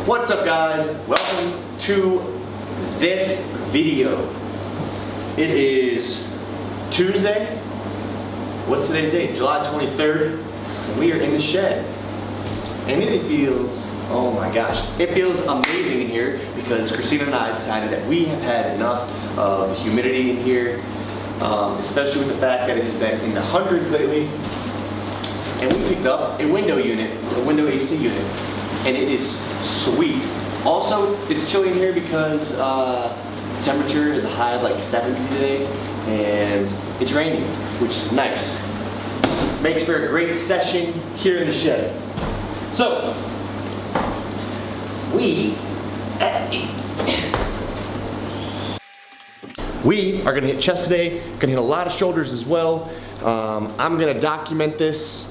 What's up, guys? Welcome to this video. It is Tuesday. What's today's date? July 23rd. And we are in the shed. And it feels, oh my gosh, it feels amazing in here because Christina and I decided that we have had enough of the humidity in here, especially with the fact that it has been in the hundreds lately. And we picked up a window unit, a window AC unit, and it is sweet. Also, it's chilly in here because the temperature is a high of like 70 today, and it's raining, which is nice. Makes for a great session here in the shed. So, we are gonna hit chest today, gonna hit a lot of shoulders as well. I'm gonna document this,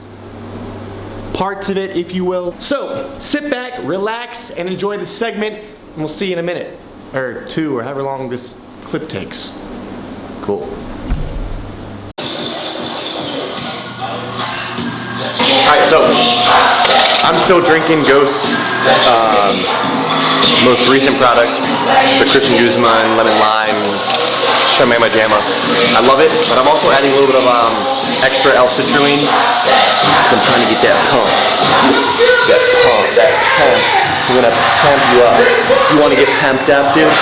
parts of it, if you will. So, sit back, relax, and enjoy the segment, and we'll see you in a minute, or two, or however long this clip takes. Cool. Alright, so, I'm still drinking Ghost's most recent product, the Christian Guzman Lemon Lime Shamema Jamma. I love it, but I'm also adding a little bit of extra L-citrulline. I'm trying to get that pump. That pump. I'm gonna pump you up. You wanna get pumped up, dude?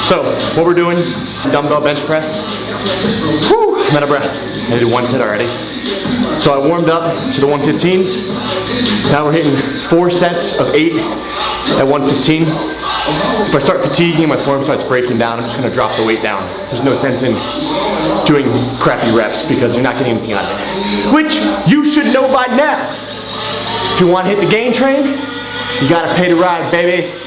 So, what we're doing, dumbbell bench press. Whew, I'm out of breath. I did one set already. So I warmed up to the 115s. Now we're hitting 4 sets of 8 at 115. If I start fatiguing, my form starts breaking down, I'm just gonna drop the weight down. There's no sense in doing crappy reps because you're not getting anything out of it. Which you should know by now. If you wanna hit the gain train, you gotta pay to ride, baby.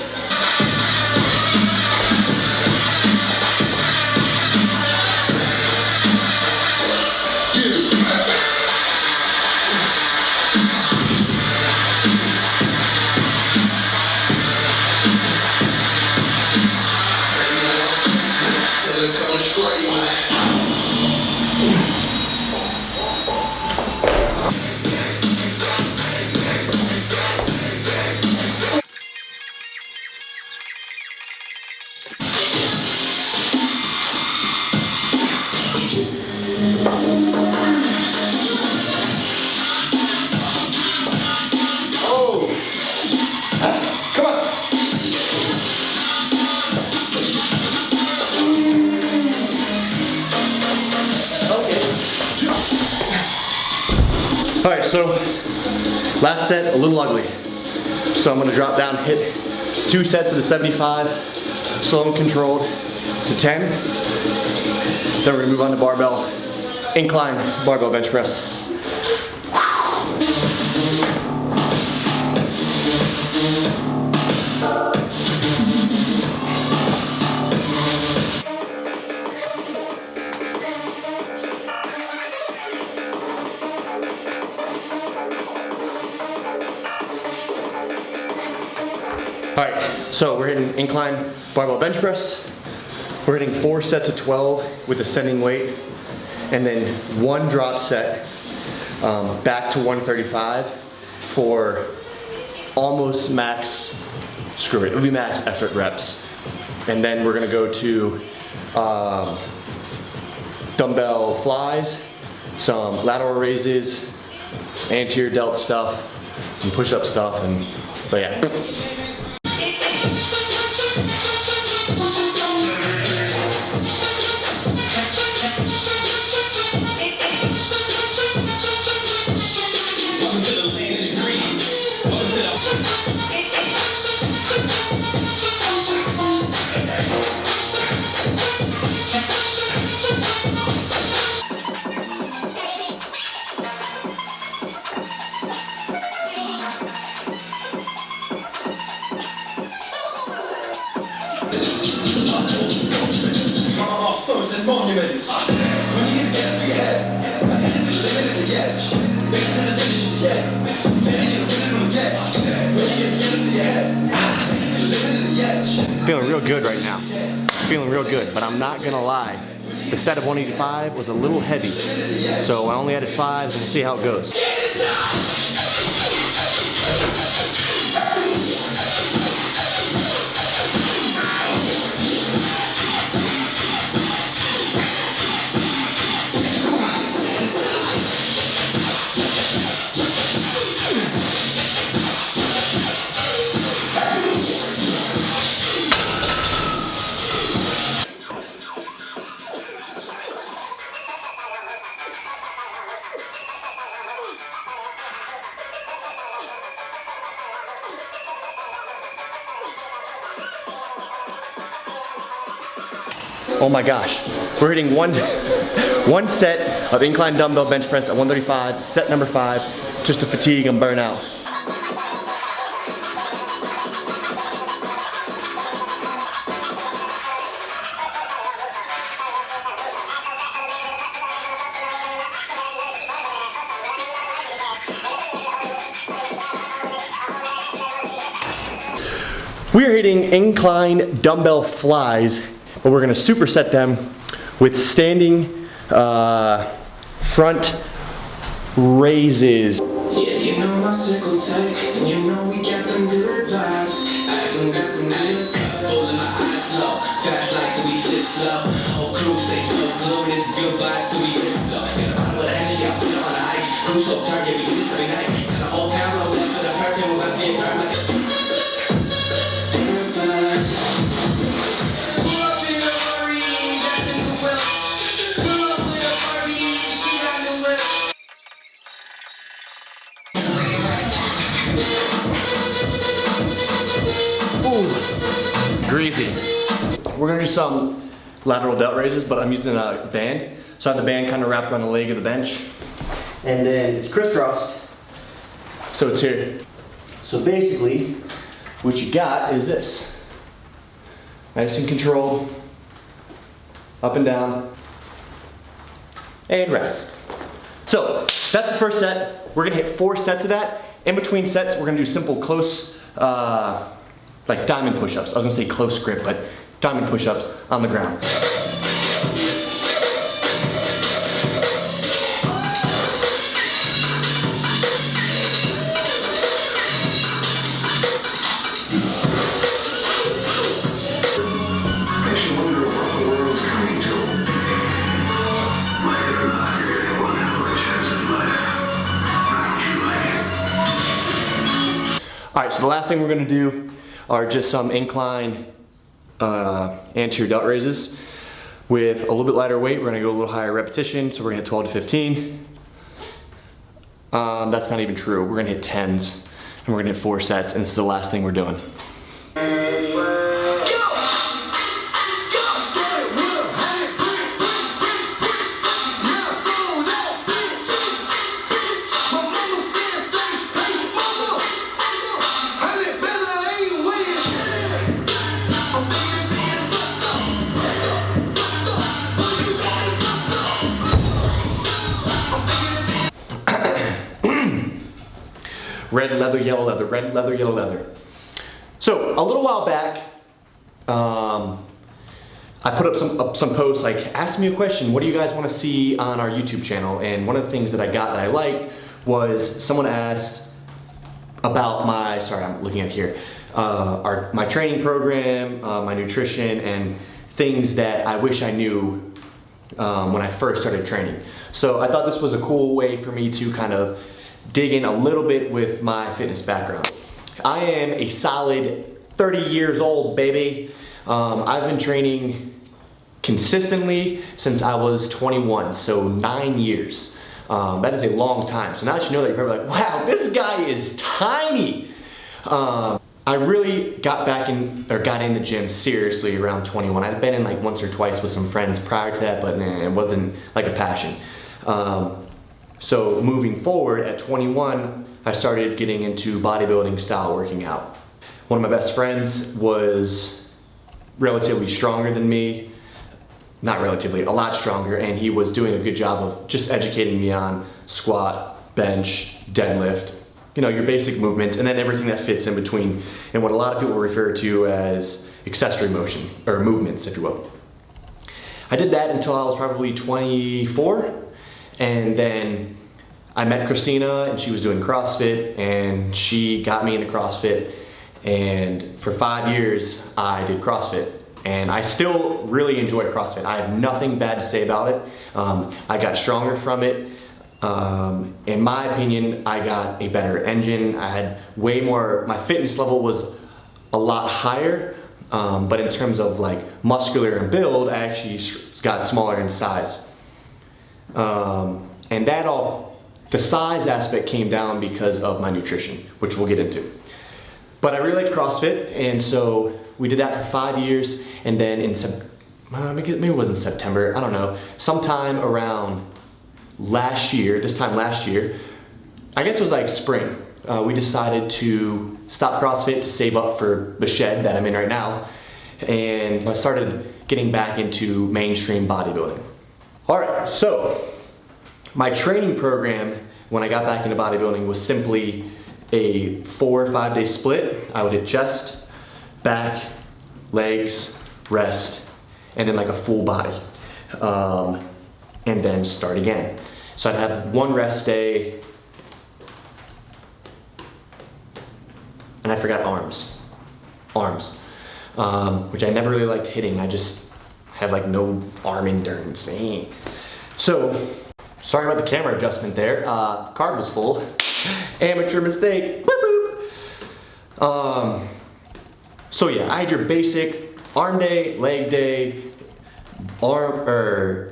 Alright, so last set, a little ugly. So I'm gonna drop down, hit 2 sets of the 75, slow and controlled to 10. Then we're gonna move on to barbell, incline barbell bench press. Alright, so we're hitting incline barbell bench press. We're hitting 4 sets of 12 with ascending weight, and then 1 drop set back to 135 for almost max, screw it, it'll be max effort reps. And then we're gonna go to dumbbell flies, some lateral raises, some anterior delt stuff, some push-up stuff, but yeah. Monuments. When you get together, yeah. I take it to the limit and the edge. Make it to the finish, yeah. Then you get a winning on the edge. When you get together, yeah. Feeling real good right now. Feeling real good, but I'm not gonna lie. The set of 185 was a little heavy. So I only added 5s and we'll see how it goes. Oh my gosh, we're hitting one set of incline dumbbell bench press at 135, set number 5, just to fatigue and burn out. We are hitting incline dumbbell flies, but we're gonna superset them with standing front raises. Yeah, you know my circle tight, and you know we got them good vibes. I got them good vibes. Rolling my eyes low, fast like so we slip slow. Whole crew stay so glorious, good vibes so we dip low. Get a bottle of Henny, y'all put it on the ice. Cruise up target, we do this every night. And the whole town rolls up for the perfect, we're about to see it drive like a greasy. We're gonna do some lateral delt raises, but I'm using a band. So I have the band kind of wrapped around the leg of the bench. And then it's crisscrossed, so it's here. So basically, what you got is this. Nice and controlled, up and down, and rest. So that's the first set. We're gonna hit 4 sets of that. In between sets, we're gonna do simple close, like diamond push-ups. I was gonna say close grip, but diamond push-ups on the ground. All right, so the last thing we're gonna do are just some incline anterior delt raises with a little bit lighter weight. We're gonna go a little higher repetition, so we're gonna hit 12 to 15. That's not even true. We're gonna hit 10s, and we're gonna hit 4 sets, and this is the last thing we're doing. Red leather, yellow leather, red leather, yellow leather. So a little while back, I put up some posts like, ask me a question, what do you guys want to see on our YouTube channel? And one of the things that I got that I liked was someone asked about my, sorry, I'm looking at here, my training program, my nutrition, and things that I wish I knew when I first started training. So I thought this was a cool way for me to kind of dig in a little bit with my fitness background. I am a solid 30 years old, baby. I've been training consistently since I was 21, so 9 years. That is a long time. So now that you know that, you're probably like, wow, this guy is tiny. I really got in the gym seriously around 21. I'd been in like once or twice with some friends prior to that, but it wasn't like a passion. So moving forward at 21, I started getting into bodybuilding style working out. One of my best friends was relatively stronger than me, not relatively, a lot stronger, and he was doing a good job of just educating me on squat, bench, deadlift, you know, your basic movements, and then everything that fits in between, and what a lot of people refer to as accessory motion, or movements, if you will. I did that until I was probably 24, and then I met Christina, and she was doing CrossFit, and she got me into CrossFit, and for 5 years I did CrossFit, and I still really enjoy CrossFit. I have nothing bad to say about it. I got stronger from it. In my opinion, I got a better engine. I had way more, my fitness level was a lot higher, but in terms of like muscular and build, I actually got smaller in size. And that all, the size aspect came down because of my nutrition, which we'll get into. But I really liked CrossFit, and so we did that for 5 years, and then in maybe it wasn't September, I don't know, sometime around this time last year, I guess it was like spring, we decided to stop CrossFit to save up for the shed that I'm in right now, and I started getting back into mainstream bodybuilding. All right, so my training program when I got back into bodybuilding was simply a 4 or 5 day split. I would hit chest, back, legs, rest, and then like a full body, and then start again. So I'd have one rest day, and I forgot arms, which I never really liked hitting. I just have like no arm endurance. So, sorry about the camera adjustment there. Card was full. Amateur mistake. Boop, boop. So yeah, I had your basic arm day, leg day,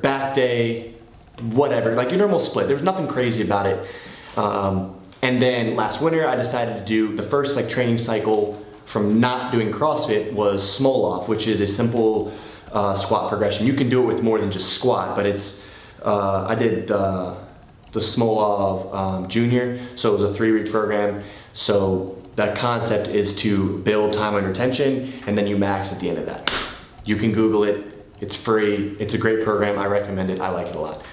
back day, whatever, like your normal split. There was nothing crazy about it. And then last winter, I decided to do the first like training cycle from not doing CrossFit was Smolov, which is a simple squat progression. You can do it with more than just squat, but it's I did the Smolov Junior, so it was a 3-week program. So that concept is to build time under tension, and then you max at the end of that. You can Google it, it's free, it's a great program, I recommend it, I like it a lot.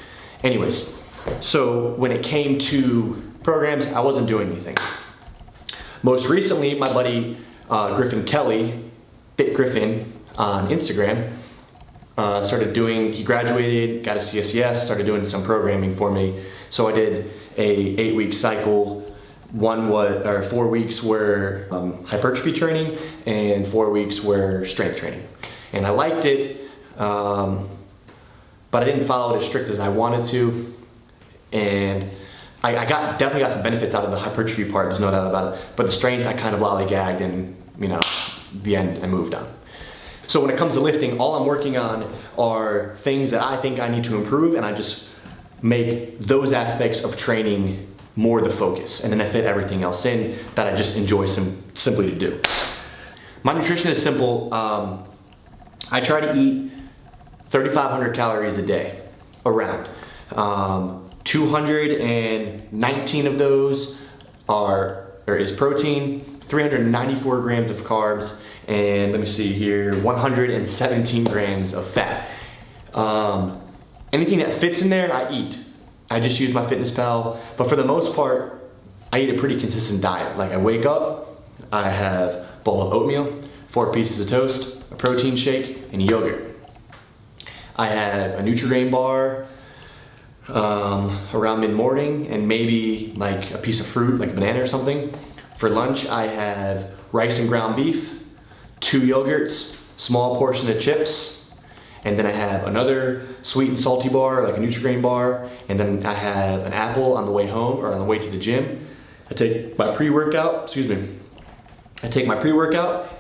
Anyways, so when it came to programs, I wasn't doing anything. Most recently, my buddy Griffin Kelly, Fit Griffin on Instagram, he graduated, got a CSCS, started doing some programming for me. So I did a 8-week cycle. 4 weeks were hypertrophy training, and 4 weeks were strength training. And I liked it, but I didn't follow it as strict as I wanted to. And I definitely got some benefits out of the hypertrophy part, there's no doubt about it. But the strength, I kind of lollygagged, and the end, I moved on. So when it comes to lifting, all I'm working on are things that I think I need to improve, and I just make those aspects of training more the focus, and then I fit everything else in that I just enjoy simply to do. My nutrition is simple. I try to eat 3,500 calories a day, around. 219 of those is protein, 394 grams of carbs, and let me see here, 117 grams of fat. Anything that fits in there, I eat. I just use my FitnessPal, but for the most part, I eat a pretty consistent diet. Like I wake up, I have a bowl of oatmeal, 4 pieces of toast, a protein shake, and yogurt. I have a Nutri-Grain bar around mid-morning, and maybe like a piece of fruit, like a banana or something. For lunch, I have rice and ground beef, 2 yogurts, small portion of chips, and then I have another sweet and salty bar, like a Nutri-Grain bar, and then I have an apple on the way home or on the way to the gym. I take my pre-workout,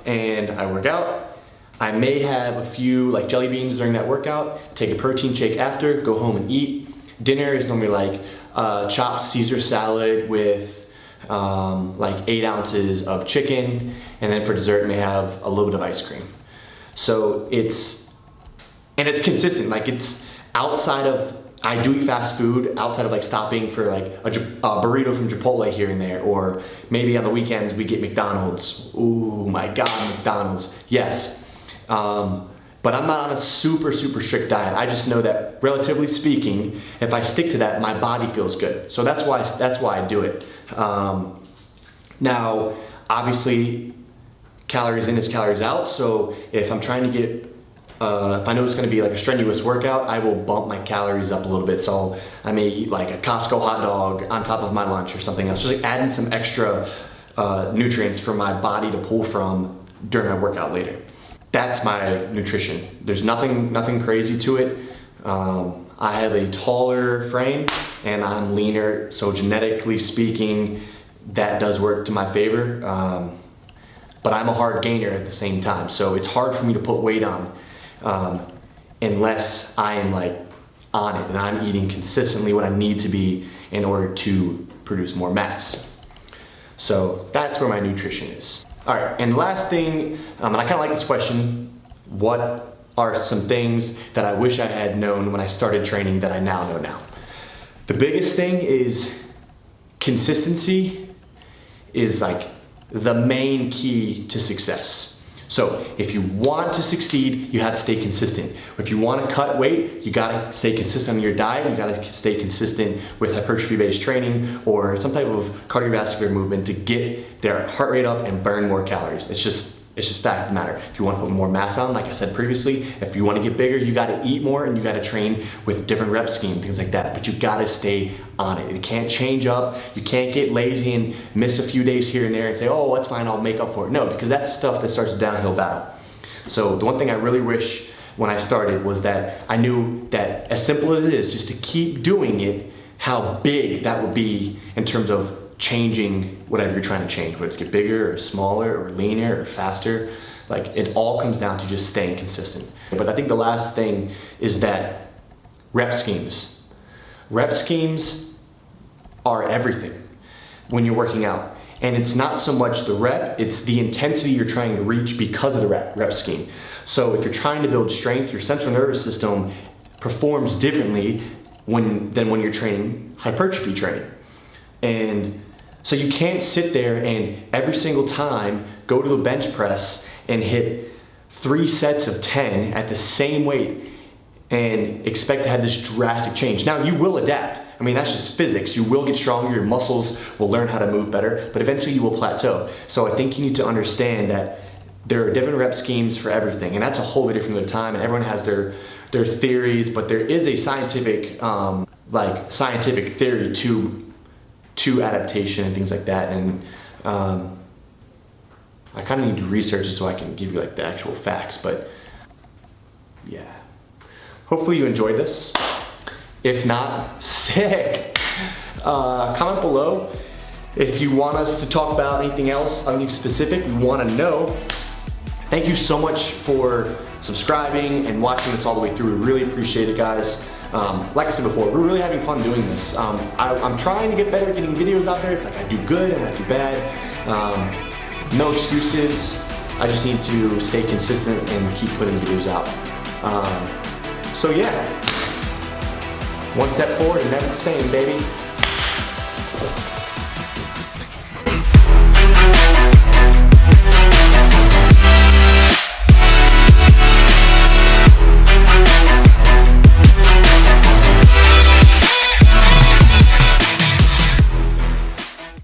and I work out. I may have a few like jelly beans during that workout, take a protein shake after, go home and eat. Dinner is normally like chopped Caesar salad with like 8 ounces of chicken, and then for dessert may have a little bit of ice cream. So it's consistent, like it's outside of, I do eat fast food outside of like stopping for like a burrito from Chipotle here and there, or maybe on the weekends we get McDonald's. Ooh my God, McDonald's, yes. But I'm not on a super strict diet. I just know that relatively speaking, if I stick to that, my body feels good. So that's why I do it. Now, obviously, calories in is calories out. So if I'm trying to get, if I know it's gonna be like a strenuous workout, I will bump my calories up a little bit. So I may eat like a Costco hot dog on top of my lunch or something else. Just like adding some extra nutrients for my body to pull from during my workout later. That's my nutrition. There's nothing crazy to it. I have a taller frame and I'm leaner, so genetically speaking, that does work to my favor. But I'm a hard gainer at the same time, so it's hard for me to put weight on unless I am like on it and I'm eating consistently what I need to be in order to produce more mass. So that's where my nutrition is. All right, and the last thing, and I kind of like this question, what are some things that I wish I had known when I started training that I now know now? The biggest thing is consistency is like the main key to success. So if you want to succeed, you have to stay consistent. If you want to cut weight, you gotta stay consistent on your diet, you gotta stay consistent with hypertrophy-based training or some type of cardiovascular movement to get their heart rate up and burn more calories. It's just fact of the matter. If you want to put more mass on, like I said previously, if you want to get bigger, you got to eat more and you got to train with different rep scheme, things like that. But you got to stay on it. It can't change up. You can't get lazy and miss a few days here and there and say, oh, that's fine, I'll make up for it. No, because that's the stuff that starts a downhill battle. So the one thing I really wish when I started was that I knew that as simple as it is, just to keep doing it, how big that would be in terms of changing whatever you're trying to change, whether it's get bigger or smaller or leaner or faster. Like it all comes down to just staying consistent. But I think the last thing is that rep schemes. Rep schemes are everything when you're working out. And it's not so much the rep, it's the intensity you're trying to reach because of the rep scheme. So if you're trying to build strength, your central nervous system performs differently than when you're training hypertrophy training. And so you can't sit there and every single time go to the bench press and hit 3 sets of 10 at the same weight and expect to have this drastic change. Now you will adapt. I mean, that's just physics. You will get stronger, your muscles will learn how to move better, but eventually you will plateau. So I think you need to understand that there are different rep schemes for everything, and that's a whole different time, and everyone has their theories, but there is a scientific, scientific theory to adaptation and things like that, and I kind of need to research it so I can give you like the actual facts, but yeah. Hopefully you enjoyed this. If not, sick. Comment below if you want us to talk about anything else, anything specific we want to know. Thank you so much for subscribing and watching this all the way through. We really appreciate it, guys. Like I said before, we're really having fun doing this. I'm trying to get better at getting videos out there. It's like I do good and I do bad. No excuses. I just need to stay consistent and keep putting videos out. So yeah, one step forward and never the same, baby.